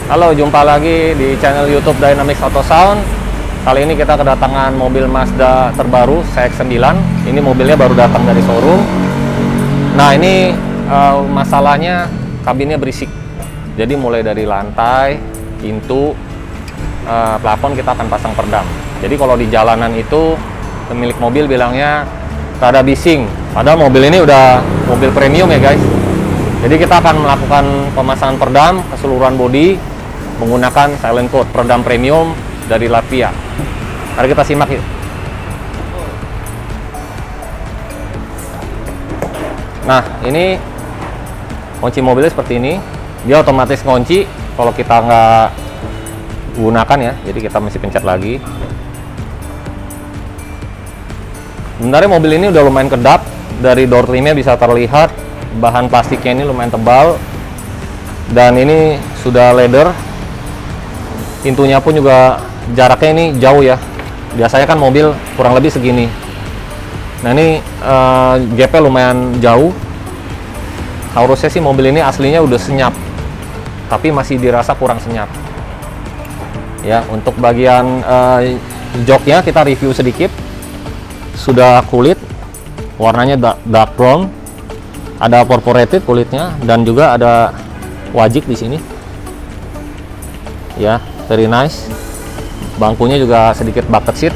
Halo, jumpa lagi di channel YouTube Dynamics Auto Sound. Kali ini kita kedatangan mobil Mazda terbaru CX-9. Ini mobilnya baru datang dari showroom. Nah, ini masalahnya kabinnya berisik. Jadi mulai dari lantai, pintu, plafon kita akan pasang peredam. Jadi kalau di jalanan itu pemilik mobil bilangnya rada bising. Padahal mobil ini udah mobil premium ya guys. Jadi kita akan melakukan pemasangan peredam keseluruhan bodi menggunakan silent coat peredam premium dari Latvia. Mari kita simak yuk. Nah, ini kunci mobilnya seperti ini. Dia otomatis kunci kalau kita nggak gunakan ya. Jadi kita mesti pencet lagi. Sebenarnya mobil ini udah lumayan kedap. Dari door trimnya bisa terlihat bahan plastiknya ini lumayan tebal. Dan ini sudah leather. Pintunya pun juga jaraknya ini jauh ya. Biasanya kan mobil kurang lebih segini. Nah, ini gapnya lumayan jauh. Harusnya sih mobil ini aslinya udah senyap, tapi masih dirasa kurang senyap. Ya, untuk bagian joknya kita review sedikit. Sudah kulit, warnanya dark brown. Ada perforated kulitnya dan juga ada wajik di sini. Ya, very nice. Bangkunya juga sedikit bucket seat.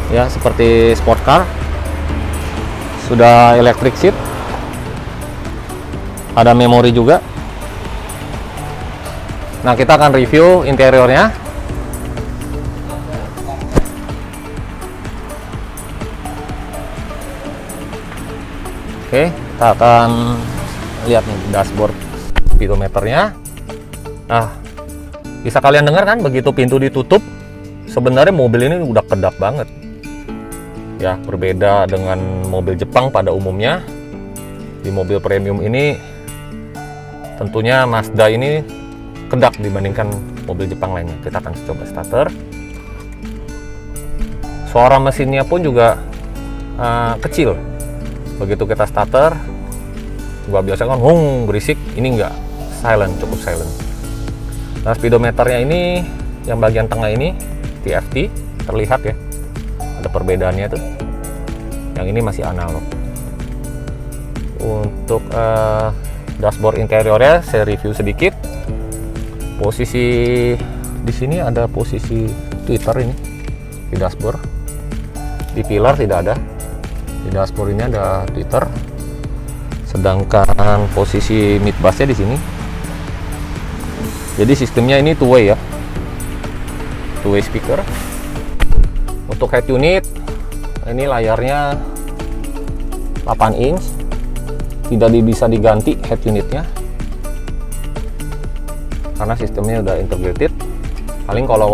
Ya, seperti sport car. Sudah electric seat. Ada memori juga. Nah, kita akan review interiornya. Oke, kita akan lihat nih dashboard speedometernya. Nah, bisa kalian dengar kan begitu pintu ditutup, sebenarnya mobil ini udah kedap banget. Ya, berbeda dengan mobil Jepang pada umumnya. Di mobil premium ini tentunya Mazda ini kedap dibandingkan mobil Jepang lainnya. Kita akan coba starter. Suara mesinnya pun juga kecil. Begitu kita starter, gua biasa kan berisik, ini enggak, silent, cukup silent. Nah, speedometernya ini yang bagian tengah ini TFT, terlihat ya, ada perbedaannya tuh. Yang ini masih analog. Untuk dashboard interiornya saya review sedikit. Posisi di sini ada posisi tweeter ini di dashboard. Di pilar tidak ada. Di dashboard ini ada tweeter. Sedangkan posisi mid bassnya di sini. Jadi sistemnya ini two way ya. Two way speaker. Untuk head unit ini layarnya 8 inch. Tidak bisa diganti head unitnya. Karena sistemnya udah integrated. Paling kalau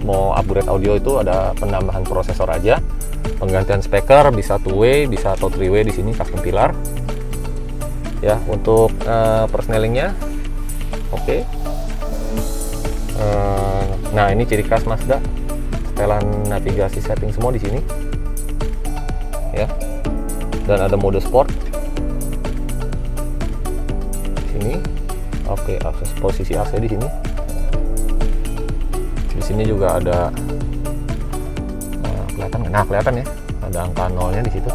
mau upgrade audio itu ada penambahan prosesor aja. Penggantian speaker bisa two way, bisa atau three way di sini custom pilar. Ya, untuk persnelingnya oke. Nah, ini ciri khas Mazda. Setelan navigasi setting semua di sini. Ya. Dan ada mode sport. Sini. Oke, akses posisi AC di sini. Di sini juga ada kelihatan ya, ada angka nolnya di situ.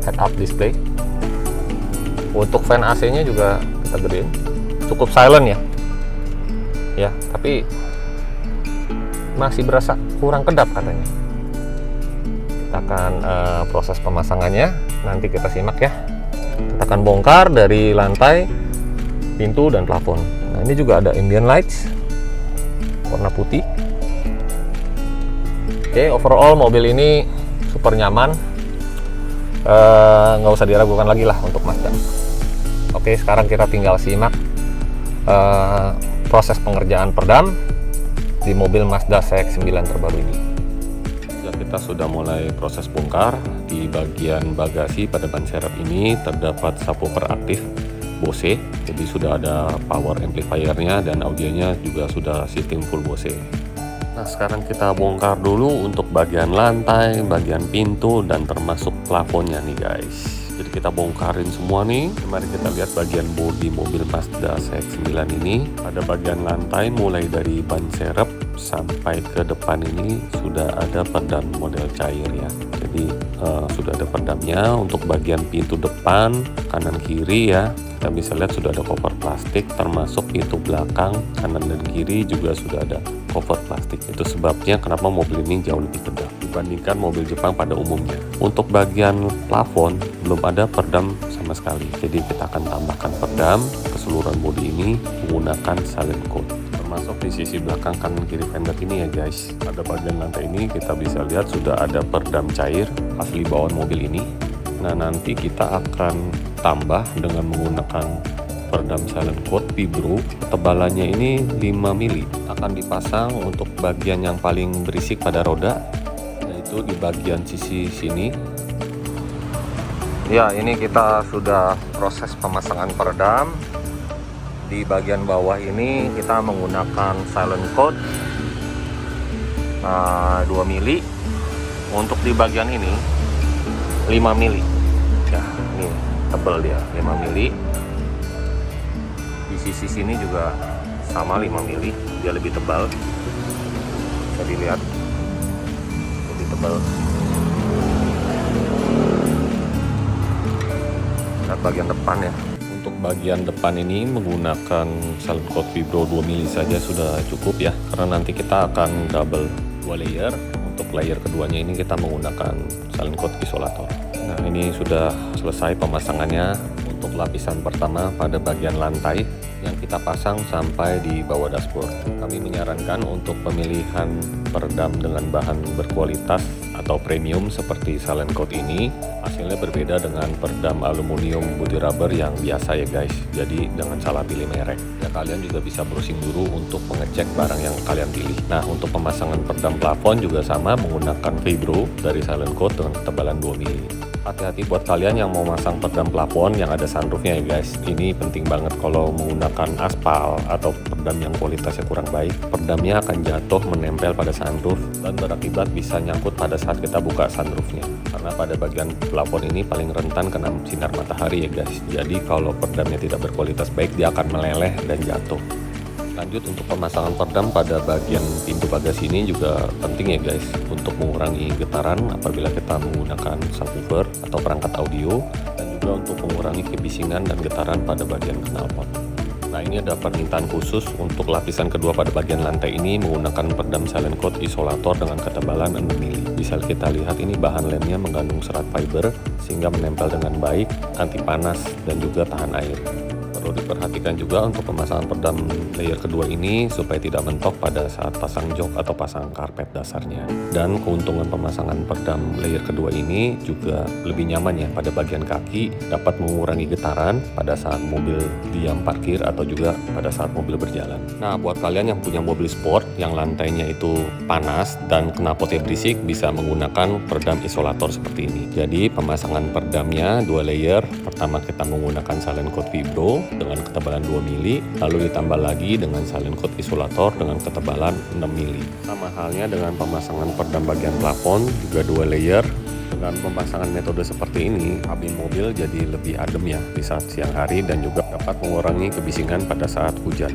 Head up display. Untuk fan AC-nya juga kita gedein. Cukup silent ya. Ya, tapi masih berasa kurang kedap katanya. Kita akan proses pemasangannya, nanti kita simak ya. Kita akan bongkar dari lantai, pintu dan plafon. Nah, ini juga ada ambient lights warna putih. Oke, overall mobil ini super nyaman. Nggak usah diragukan lagi lah untuk Mazda. Oke, sekarang kita tinggal simak proses pengerjaan peredam di mobil Mazda CX-9 terbaru ini. Ya, kita sudah mulai proses bongkar. Di bagian bagasi pada ban serep ini terdapat subwoofer aktif Bose. Jadi sudah ada power amplifiernya dan audionya juga sudah sistem full Bose. Nah, sekarang kita bongkar dulu untuk bagian lantai, bagian pintu, dan termasuk plafonnya nih guys. Jadi kita bongkarin semua nih. Mari kita lihat bagian bodi mobil Mazda CX-9 ini. Pada bagian lantai mulai dari ban serep sampai ke depan ini sudah ada peredam model cair ya. Jadi sudah ada peredamnya. Untuk bagian pintu depan, kanan kiri ya, kita bisa lihat sudah ada cover plastik, termasuk pintu belakang kanan dan kiri juga sudah ada cover plastik. Itu sebabnya kenapa mobil ini jauh lebih kedap dibandingkan mobil Jepang pada umumnya. Untuk bagian plafon belum ada peredam sama sekali, jadi kita akan tambahkan peredam keseluruhan bodi ini menggunakan silent coat, termasuk di sisi belakang kanan kiri fender ini ya guys. Pada bagian lantai ini kita bisa lihat sudah ada peredam cair asli bawaan mobil ini. Nah, nanti kita akan tambah dengan menggunakan peredam silent coat Vibro. Ketebalannya ini 5 mili. Akan dipasang untuk bagian yang paling berisik pada roda, yaitu di bagian sisi sini. Ya, ini kita sudah proses pemasangan peredam. Di bagian bawah ini kita menggunakan silent coat 2 mili. Untuk di bagian ini 5 mili. Ya, ini tebal dia 5 mili. Di sisi sini juga sama 5 mili, dia lebih tebal. Bisa dilihat lebih tebal. Lihat bagian depan ya. Untuk bagian depan ini menggunakan silent coat Vibro 2 mili saja sudah cukup ya, karena nanti kita akan double 2 layer. Untuk layer keduanya ini kita menggunakan silent coat isolator. Nah, ini sudah selesai pemasangannya. Untuk lapisan pertama pada bagian lantai yang kita pasang sampai di bawah dashboard. Kami menyarankan untuk pemilihan peredam dengan bahan berkualitas atau premium seperti silent coat ini. Hasilnya berbeda dengan peredam aluminium body rubber yang biasa ya guys. Jadi jangan salah pilih merek. Ya, kalian juga bisa browsing dulu untuk mengecek barang yang kalian pilih. Nah, untuk pemasangan peredam plafon juga sama, menggunakan Vibro dari silent coat dengan ketebalan 2 mili. Hati-hati buat kalian yang mau masang peredam plafon yang ada sunroofnya ya guys. Ini penting banget. Kalau menggunakan aspal atau peredam yang kualitasnya kurang baik, peredamnya akan jatuh menempel pada sunroof dan berakibat bisa nyangkut pada saat kita buka sunroofnya. Karena pada bagian plafon ini paling rentan kena sinar matahari ya guys. Jadi kalau peredamnya tidak berkualitas baik, dia akan meleleh dan jatuh. Lanjut, untuk pemasangan peredam pada bagian pintu bagasi ini juga penting ya guys, untuk mengurangi getaran apabila kita menggunakan subwoofer atau perangkat audio, dan juga untuk mengurangi kebisingan dan getaran pada bagian knalpot. Nah, ini ada permintaan khusus untuk lapisan kedua pada bagian lantai ini menggunakan peredam silent coat isolator dengan ketebalan 6 mili. Bisa kita lihat ini bahan lemnya mengandung serat fiber sehingga menempel dengan baik, anti panas dan juga tahan air. Perlu diperhatikan juga untuk pemasangan peredam layer kedua ini supaya tidak mentok pada saat pasang jok atau pasang karpet dasarnya. Dan keuntungan pemasangan peredam layer kedua ini juga lebih nyaman ya pada bagian kaki, dapat mengurangi getaran pada saat mobil diam parkir atau juga pada saat mobil berjalan. Nah, buat kalian yang punya mobil sport yang lantainya itu panas dan knalpotnya berisik, bisa menggunakan peredam isolator seperti ini. Jadi pemasangan peredamnya 2 layer. Pertama kita menggunakan silent coat Vibro dengan ketebalan 2 mili, lalu ditambah lagi dengan silent coat isolator dengan ketebalan 6 mili. Sama halnya dengan pemasangan peredam bagian plafon, juga 2 layer. Dengan pemasangan metode seperti ini, kabin mobil jadi lebih adem ya di saat siang hari dan juga dapat mengurangi kebisingan pada saat hujan.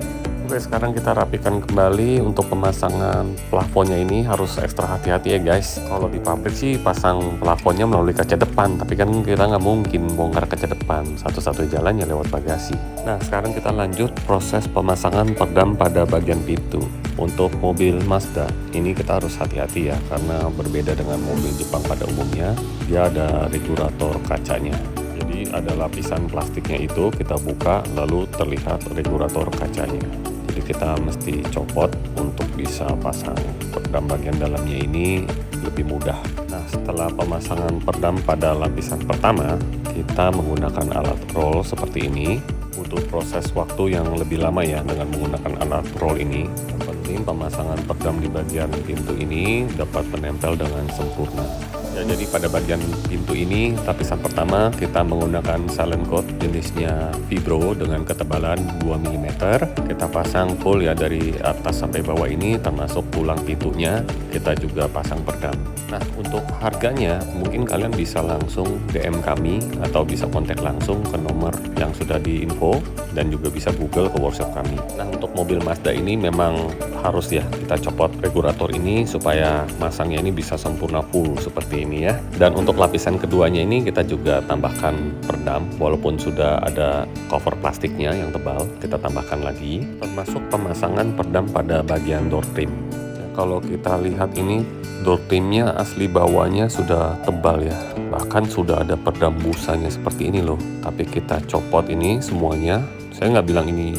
Oke, sekarang kita rapikan kembali. Untuk pemasangan plafonnya ini harus ekstra hati-hati ya guys. Kalau di pabrik sih pasang plafonnya melalui kaca depan, tapi kan kita nggak mungkin bongkar kaca depan. Satu-satunya jalannya lewat bagasi. Nah, sekarang kita lanjut proses pemasangan peredam pada bagian pintu. Untuk mobil Mazda ini kita harus hati-hati ya, karena berbeda dengan mobil Jepang pada umumnya, dia ada regulator kacanya. Jadi ada lapisan plastiknya itu kita buka, lalu terlihat regulator kacanya. Jadi kita mesti copot untuk bisa pasang peredam bagian dalamnya ini lebih mudah. Nah, setelah pemasangan peredam pada lapisan pertama, kita menggunakan alat roll seperti ini. Butuh proses waktu yang lebih lama ya dengan menggunakan alat roll ini. Yang penting pemasangan peredam di bagian pintu ini dapat menempel dengan sempurna. Ya, jadi pada bagian pintu ini lapisan pertama kita menggunakan silent coat jenisnya Vibro dengan ketebalan 2 mm. Kita pasang full ya dari atas sampai bawah ini termasuk tulang pintunya. Kita juga pasang peredam. Nah, untuk harganya mungkin kalian bisa langsung DM kami atau bisa kontak langsung ke nomor yang sudah di info dan juga bisa Google ke workshop kami. Nah, untuk mobil Mazda ini memang harus ya kita copot regulator ini supaya masangnya ini bisa sempurna full seperti ini ya. Dan untuk lapisan keduanya ini kita juga tambahkan peredam, walaupun sudah ada cover plastiknya yang tebal, kita tambahkan lagi, termasuk pemasangan peredam pada bagian door trim. Ya, kalau kita lihat ini door trimnya asli bawahnya sudah tebal ya, bahkan sudah ada peredam busanya seperti ini loh. Tapi kita copot ini semuanya. Saya nggak bilang ini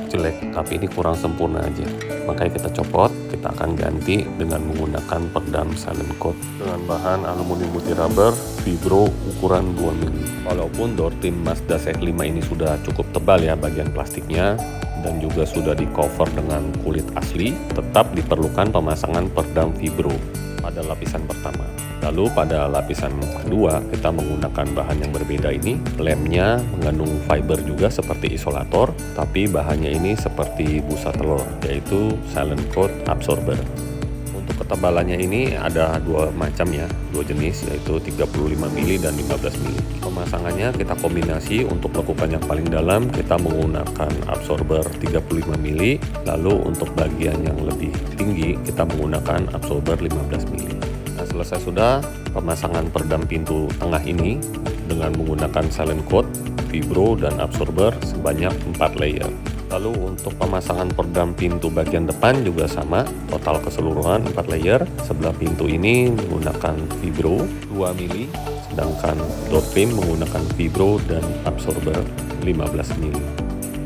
jelek, tapi ini kurang sempurna aja, makanya kita copot. Kita akan ganti dengan menggunakan peredam silent coat dengan bahan aluminium multirubber Vibro ukuran 2 mm. Walaupun door trim Mazda CX-5 ini sudah cukup tebal ya bagian plastiknya dan juga sudah di cover dengan kulit asli, tetap diperlukan pemasangan peredam Vibro pada lapisan pertama. Lalu pada lapisan kedua kita menggunakan bahan yang berbeda ini. Lemnya mengandung fiber juga seperti isolator, tapi bahannya ini seperti busa telur, yaitu silent coat absorber. Untuk ketebalannya ini ada dua macam ya, dua jenis, yaitu 35 mili dan 15 mili. Pemasangannya kita kombinasi. Untuk lekukan yang paling dalam kita menggunakan absorber 35 mili, lalu untuk bagian yang lebih tinggi kita menggunakan absorber 15 mili. Nah, selesai sudah pemasangan peredam pintu tengah ini dengan menggunakan silent coat, Vibro dan absorber sebanyak 4 layer. Lalu untuk pemasangan peredam pintu bagian depan juga sama, total keseluruhan 4 layer. Sebelah pintu ini menggunakan Vibro 2 mili, sedangkan door trim menggunakan Vibro dan absorber 15 mili.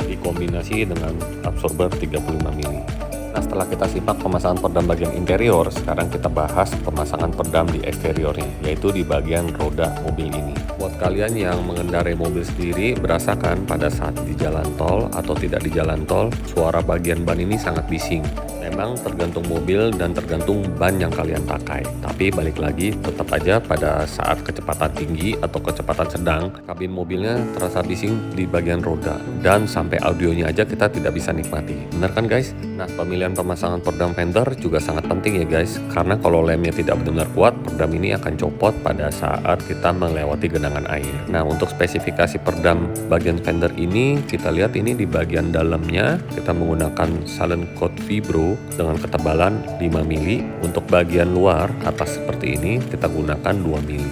Dikombinasi dengan absorber 35 mili. Nah, setelah kita simak pemasangan peredam bagian interior, sekarang kita bahas pemasangan peredam di eksteriornya, yaitu di bagian roda mobil ini. Buat kalian yang mengendarai mobil sendiri, berasakan pada saat di jalan tol atau tidak di jalan tol, suara bagian ban ini sangat bising. Memang tergantung mobil dan tergantung ban yang kalian pakai. Tapi balik lagi, tetap aja pada saat kecepatan tinggi atau kecepatan sedang, kabin mobilnya terasa bising di bagian roda. Dan sampai audionya aja kita tidak bisa nikmati. Benar kan guys? Nah, pemilihan pemasangan peredam fender juga sangat penting ya guys. Karena kalau lemnya tidak benar-benar kuat, peredam ini akan copot pada saat kita melewati genangan air. Nah, untuk spesifikasi peredam bagian fender ini, kita lihat ini di bagian dalamnya kita menggunakan silent coat Vibro dengan ketebalan 5 mili. Untuk bagian luar atas seperti ini kita gunakan 2 mili.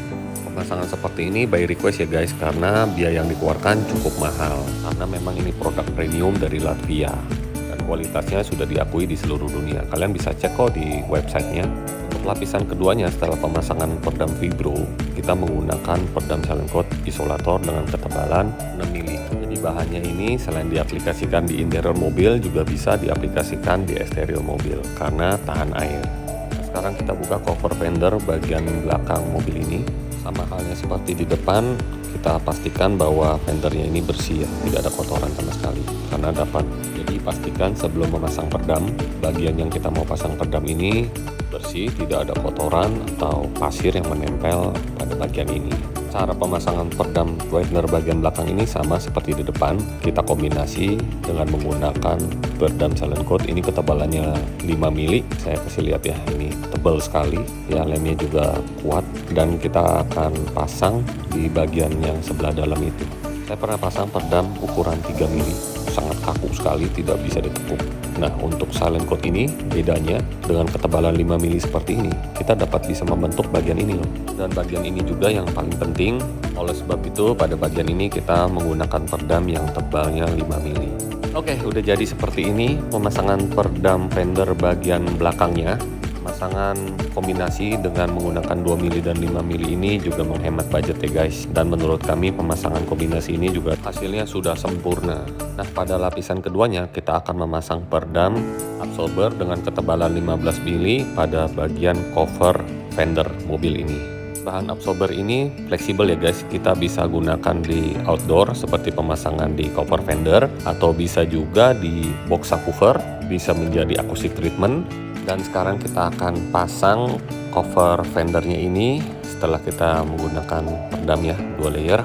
Pemasangan seperti ini by request ya guys, karena biaya yang dikeluarkan cukup mahal, karena memang ini produk premium dari Latvia dan kualitasnya sudah diakui di seluruh dunia. Kalian bisa cek kok di websitenya. Untuk lapisan keduanya setelah pemasangan peredam Vibro, kita menggunakan peredam silent coat isolator dengan ketebalan 6 mili. Jadi bahannya ini selain diaplikasikan di interior mobil, juga bisa diaplikasikan di eksterior mobil karena tahan air. Nah, sekarang kita buka cover fender bagian belakang mobil ini. Sama halnya seperti di depan, kita pastikan bahwa fendernya ini bersih ya, tidak ada kotoran sama sekali karena dapat. Jadi pastikan sebelum memasang peredam, bagian yang kita mau pasang peredam ini bersih, tidak ada kotoran atau pasir yang menempel pada bagian ini. Cara pemasangan peredam whitener bagian belakang ini sama seperti di depan. Kita kombinasi dengan menggunakan peredam silent coat. Ini ketebalannya 5 mili. Saya kasih lihat ya, ini tebal sekali. Ya, lemnya juga kuat dan kita akan pasang di bagian yang sebelah dalam itu. Saya pernah pasang peredam ukuran 3 mili, sangat kaku sekali, tidak bisa ditekuk. Nah, untuk silent coat ini bedanya dengan ketebalan 5 mili seperti ini, kita dapat bisa membentuk bagian ini loh. Dan bagian ini juga yang paling penting. Oleh sebab itu pada bagian ini kita menggunakan peredam yang tebalnya 5 mili. Oke, udah jadi seperti ini pemasangan peredam fender bagian belakangnya. Pemasangan kombinasi dengan menggunakan 2 mili dan 5 mili ini juga menghemat budget ya guys. Dan menurut kami pemasangan kombinasi ini juga hasilnya sudah sempurna. Nah, pada lapisan keduanya kita akan memasang peredam absorber dengan ketebalan 15 mili pada bagian cover fender mobil ini. Bahan absorber ini fleksibel ya guys, kita bisa gunakan di outdoor seperti pemasangan di cover fender, atau bisa juga di box subwoofer, bisa menjadi acoustic treatment. Dan sekarang kita akan pasang cover fendernya ini, setelah kita menggunakan peredam ya 2 layer,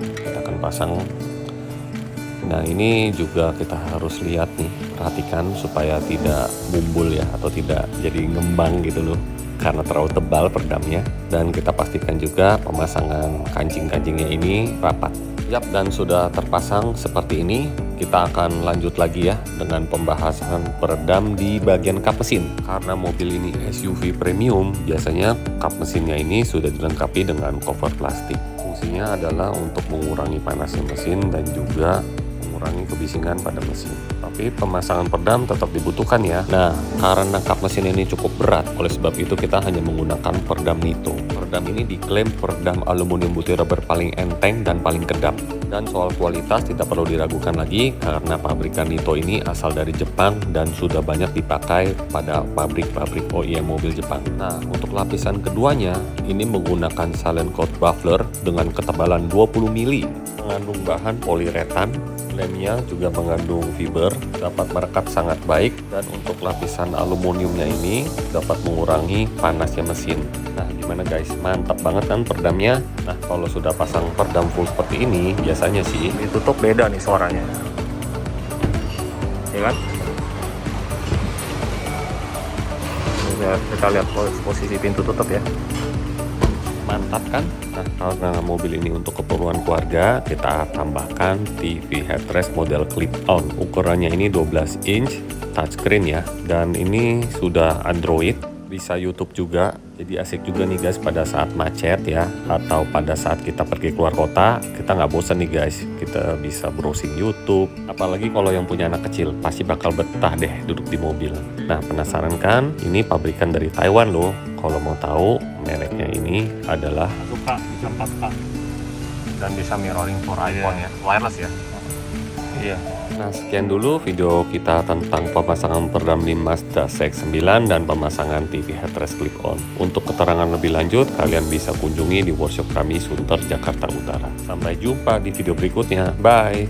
kita akan pasang. Nah ini juga kita harus lihat nih, perhatikan supaya tidak bumbul ya, atau tidak jadi ngembang gitu loh, karena terlalu tebal peredamnya. Dan kita pastikan juga pemasangan kancing-kancingnya ini rapat. Yap, dan sudah terpasang seperti ini. Kita akan lanjut lagi ya dengan pembahasan peredam di bagian kap mesin. Karena mobil ini SUV premium, biasanya kap mesinnya ini sudah dilengkapi dengan cover plastik. Fungsinya adalah untuk mengurangi panasnya mesin dan juga mengurangi kebisingan pada mesin. Tapi pemasangan peredam tetap dibutuhkan ya. Nah, karena kap mesin ini cukup berat, oleh sebab itu kita hanya menggunakan peredam Nitto. Peredam ini diklaim peredam aluminium butir rubber paling enteng dan paling kedap. Dan soal kualitas tidak perlu diragukan lagi karena pabrikan Nitto ini asal dari Jepang dan sudah banyak dipakai pada pabrik-pabrik OEM mobil Jepang. Nah, untuk lapisan keduanya ini menggunakan silent coat buffler dengan ketebalan 20 mili, mengandung bahan poliuretan. Lemnya juga mengandung fiber, dapat merekat sangat baik, dan untuk lapisan aluminiumnya ini dapat mengurangi panasnya mesin. Nah gimana guys, mantap banget kan peredamnya. Nah kalau sudah pasang peredam full seperti ini, biasanya sih ditutup beda nih suaranya, ya kan? Kita lihat posisi pintu tutup ya, mantap kan? Nah karena mobil ini untuk keperluan keluarga, kita tambahkan TV headrest model clip-on. Ukurannya ini 12 inch touchscreen ya, dan ini sudah Android, bisa YouTube juga. Jadi asik juga nih guys pada saat macet ya, atau pada saat kita pergi keluar kota, kita nggak bosan nih guys, kita bisa browsing YouTube. Apalagi kalau yang punya anak kecil, pasti bakal betah deh duduk di mobil. Nah penasaran kan? Ini pabrikan dari Taiwan loh. Kalau mau tahu, mereknya ini adalah Suka, bisa 4K dan bisa mirroring for iPhone ya, wireless ya. Iya. Nah sekian dulu video kita tentang pemasangan peredam di Mazda CX-9 dan pemasangan TV headrest clip-on. Untuk keterangan lebih lanjut, kalian bisa kunjungi di workshop kami Sunter, Jakarta Utara. Sampai jumpa di video berikutnya. Bye!